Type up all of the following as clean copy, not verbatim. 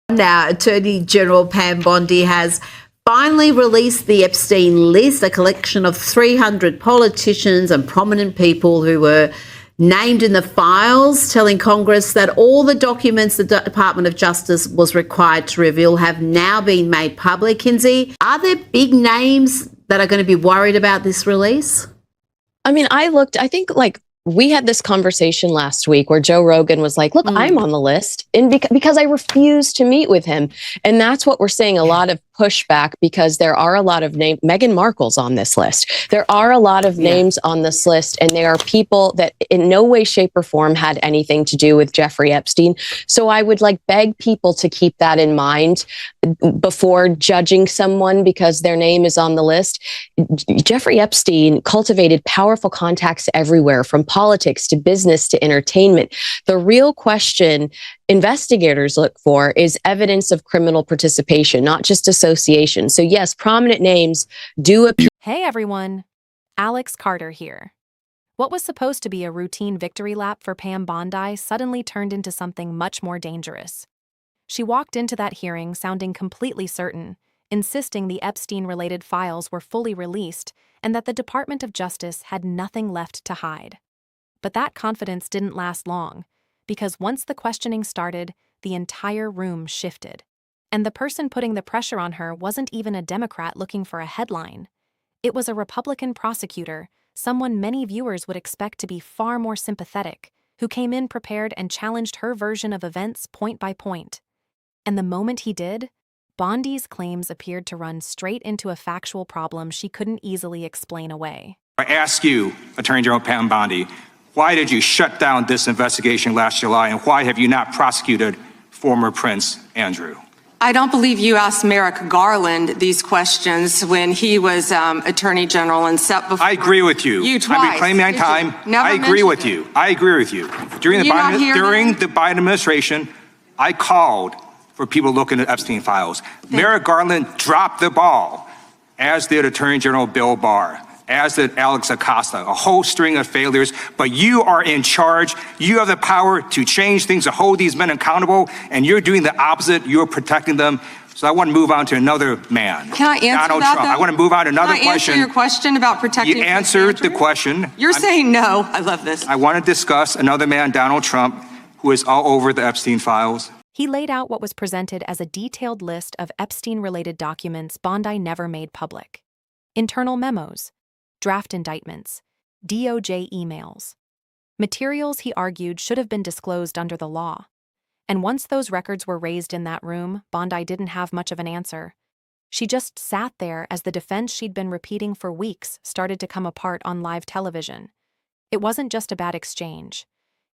Now, Attorney General Pam Bondi has finally released the Epstein list, a collection of 300 politicians and prominent people who were named in the files, telling Congress that all the documents the Department of Justice was required to reveal have now been made public. Kinsey, are there big names that are going to be worried about this release? I mean, I think we had this conversation last week where Joe Rogan was like, look, I'm on the list and because I refused to meet with him. And that's what we're seeing, a lot of pushback, because there are a lot of names. Meghan Markle's on this list. There are a lot of names on this list, and there are people that in no way, shape, or form had anything to do with Jeffrey Epstein. So I would beg people to keep that in mind before judging someone because their name is on the list. Jeffrey Epstein cultivated powerful contacts everywhere, from politics to business to entertainment. The real question investigators look for is evidence of criminal participation, not just association. So yes, prominent names do appear. Hey everyone, Alex Carter here. What was supposed to be a routine victory lap for Pam Bondi suddenly turned into something much more dangerous. She walked into that hearing sounding completely certain, insisting the Epstein-related files were fully released and that the Department of Justice had nothing left to hide. But that confidence didn't last long, because once the questioning started, the entire room shifted. And the person putting the pressure on her wasn't even a Democrat looking for a headline. It was a Republican prosecutor, someone many viewers would expect to be far more sympathetic, who came in prepared and challenged her version of events point by point. And the moment he did, Bondi's claims appeared to run straight into a factual problem she couldn't easily explain away. I ask you, Attorney General Pam Bondi, why did you shut down this investigation last July, and why have you not prosecuted former Prince Andrew? I don't believe you asked Merrick Garland these questions when he was Attorney General and set before. I agree with you. You twice. I've been claiming my time. I agree with you. I agree with you. During the Biden administration, I called for people looking at Epstein files. Merrick Garland dropped the ball, as did Attorney General Bill Barr, as did Alex Acosta, a whole string of failures. But you are in charge. You have the power to change things, to hold these men accountable, and you're doing the opposite. You're protecting them. So I want to move on to another man. Can I answer Donald that, Trump. though? I want to move on to another question. Can I answer your question about protecting? You answered the question. You're saying no. I love this. I want to discuss another man, Donald Trump, who is all over the Epstein files. He laid out what was presented as a detailed list of Epstein-related documents Bondi never made public. Internal memos, draft indictments, DOJ emails. Materials he argued should have been disclosed under the law. And once those records were raised in that room, Bondi didn't have much of an answer. She just sat there as the defense she'd been repeating for weeks started to come apart on live television. It wasn't just a bad exchange.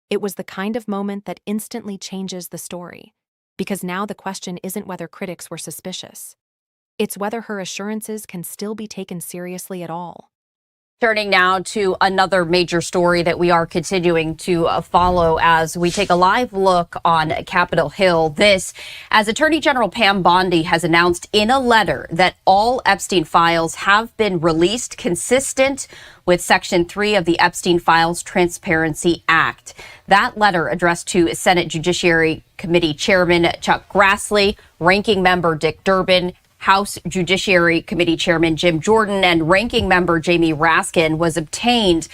It was the kind of moment that instantly changes the story, because now the question isn't whether critics were suspicious. It's whether her assurances can still be taken seriously at all. Turning now to another major story that we are continuing to follow as we take a live look on Capitol Hill. This, as Attorney General Pam Bondi has announced in a letter that all Epstein files have been released consistent with Section 3 of the Epstein Files Transparency Act. That letter addressed to Senate Judiciary Committee Chairman Chuck Grassley, Ranking Member Dick Durbin, House Judiciary Committee Chairman Jim Jordan, and Ranking Member Jamie Raskin was obtained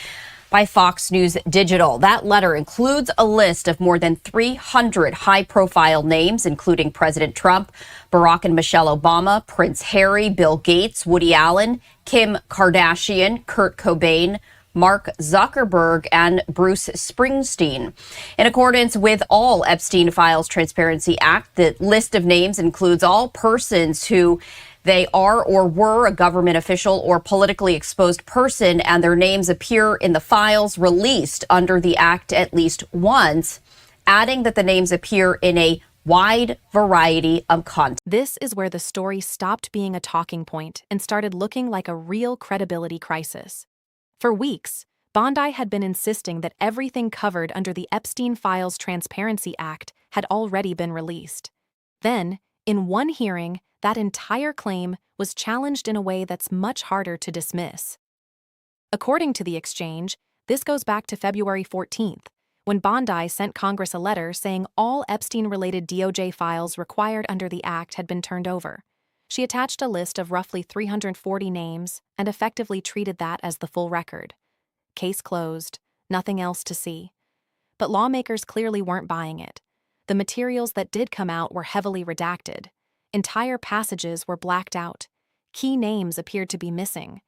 by Fox News Digital. That letter includes a list of more than 300 high-profile names, including President Trump, Barack and Michelle Obama, Prince Harry, Bill Gates, Woody Allen, Kim Kardashian, Kurt Cobain, Mark Zuckerberg, and Bruce Springsteen. In accordance with all Epstein Files Transparency Act, the list of names includes all persons who they are or were a government official or politically exposed person, and their names appear in the files released under the act at least once, adding that the names appear in a wide variety of content. This is where the story stopped being a talking point and started looking like a real credibility crisis. For weeks, Bondi had been insisting that everything covered under the Epstein Files Transparency Act had already been released. Then, in one hearing, that entire claim was challenged in a way that's much harder to dismiss. According to the exchange, this goes back to February 14th, when Bondi sent Congress a letter saying all Epstein-related DOJ files required under the Act had been turned over. She attached a list of roughly 340 names and effectively treated that as the full record. Case closed, nothing else to see. But lawmakers clearly weren't buying it. The materials that did come out were heavily redacted. Entire passages were blacked out. Key names appeared to be missing.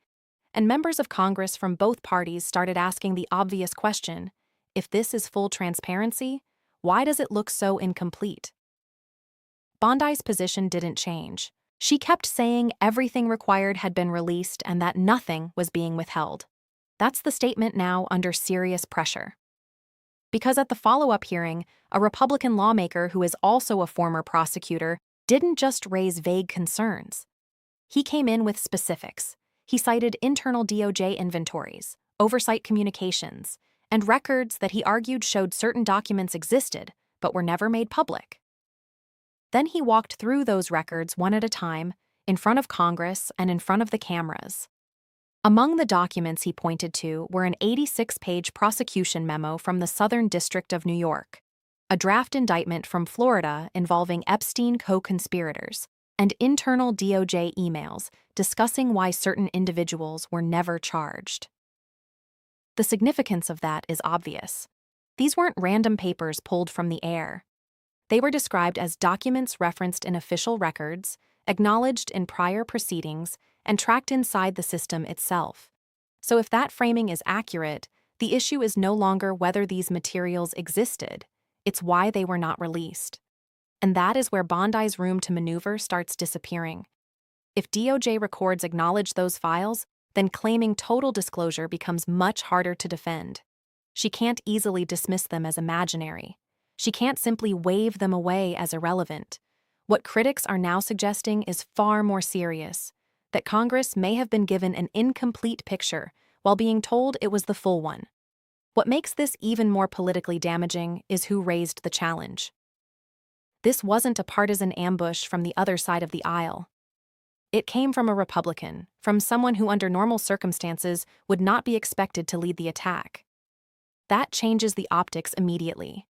And members of Congress from both parties started asking the obvious question: if this is full transparency, why does it look so incomplete? Bondi's position didn't change. She kept saying everything required had been released and that nothing was being withheld. That's the statement now under serious pressure. Because at the follow-up hearing, a Republican lawmaker who is also a former prosecutor didn't just raise vague concerns. He came in with specifics. He cited internal DOJ inventories, oversight communications, and records that he argued showed certain documents existed but were never made public. Then he walked through those records one at a time, in front of Congress and in front of the cameras. Among the documents he pointed to were an 86-page prosecution memo from the Southern District of New York, a draft indictment from Florida involving Epstein co-conspirators, and internal DOJ emails discussing why certain individuals were never charged. The significance of that is obvious. These weren't random papers pulled from the air. They were described as documents referenced in official records, acknowledged in prior proceedings, and tracked inside the system itself. So if that framing is accurate, the issue is no longer whether these materials existed, it's why they were not released. And that is where Bondi's room to maneuver starts disappearing. If DOJ records acknowledge those files, then claiming total disclosure becomes much harder to defend. She can't easily dismiss them as imaginary. She can't simply wave them away as irrelevant. What critics are now suggesting is far more serious, that Congress may have been given an incomplete picture while being told it was the full one. What makes this even more politically damaging is who raised the challenge. This wasn't a partisan ambush from the other side of the aisle. It came from a Republican, from someone who under normal circumstances would not be expected to lead the attack. That changes the optics immediately.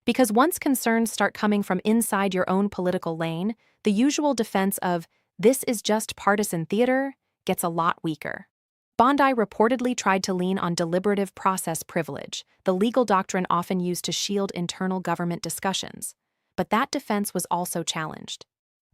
Because once concerns start coming from inside your own political lane, the usual defense of, "this is just partisan theater," gets a lot weaker. Bondi reportedly tried to lean on deliberative process privilege, the legal doctrine often used to shield internal government discussions. But that defense was also challenged.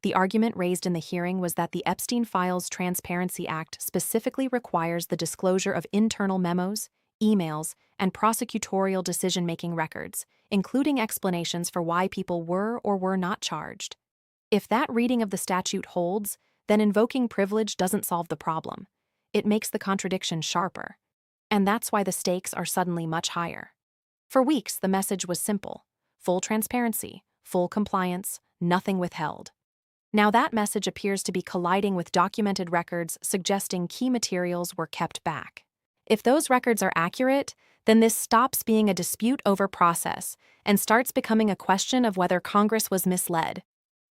The argument raised in the hearing was that the Epstein Files Transparency Act specifically requires the disclosure of internal memos, emails, and prosecutorial decision-making records, including explanations for why people were or were not charged. If that reading of the statute holds, then invoking privilege doesn't solve the problem. It makes the contradiction sharper. And that's why the stakes are suddenly much higher. For weeks, the message was simple: full transparency, full compliance, nothing withheld. Now that message appears to be colliding with documented records suggesting key materials were kept back. If those records are accurate, then this stops being a dispute over process and starts becoming a question of whether Congress was misled.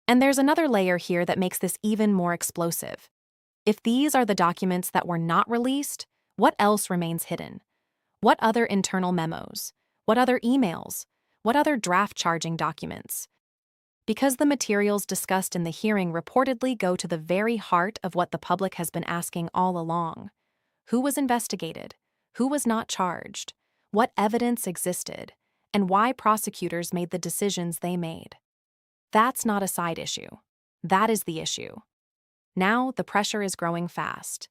And there's another layer here that makes this even more explosive. If these are the documents that were not released, what else remains hidden? What other internal memos? What other emails? What other draft charging documents? Because the materials discussed in the hearing reportedly go to the very heart of what the public has been asking all along. Who was investigated? Who was not charged? What evidence existed? And why prosecutors made the decisions they made? That's not a side issue. That is the issue. Now the pressure is growing fast.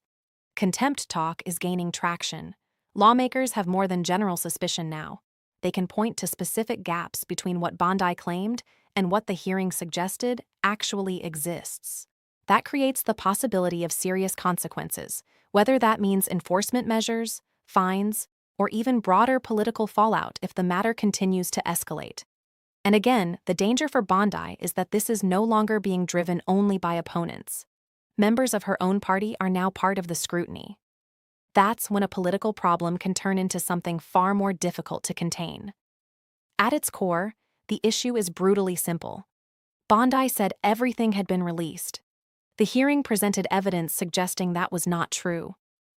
Contempt talk is gaining traction. Lawmakers have more than general suspicion now. They can point to specific gaps between what Bondi claimed and what the hearing suggested actually exists. That creates the possibility of serious consequences, whether that means enforcement measures, fines, or even broader political fallout if the matter continues to escalate. And again, the danger for Bondi is that this is no longer being driven only by opponents. Members of her own party are now part of the scrutiny. That's when a political problem can turn into something far more difficult to contain. At its core, the issue is brutally simple. Bondi said everything had been released. The hearing presented evidence suggesting that was not true.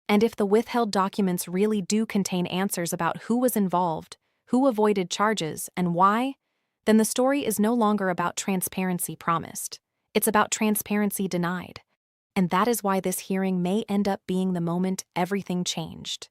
And if the withheld documents really do contain answers about who was involved, who avoided charges, and why, then the story is no longer about transparency promised. It's about transparency denied. And that is why this hearing may end up being the moment everything changed.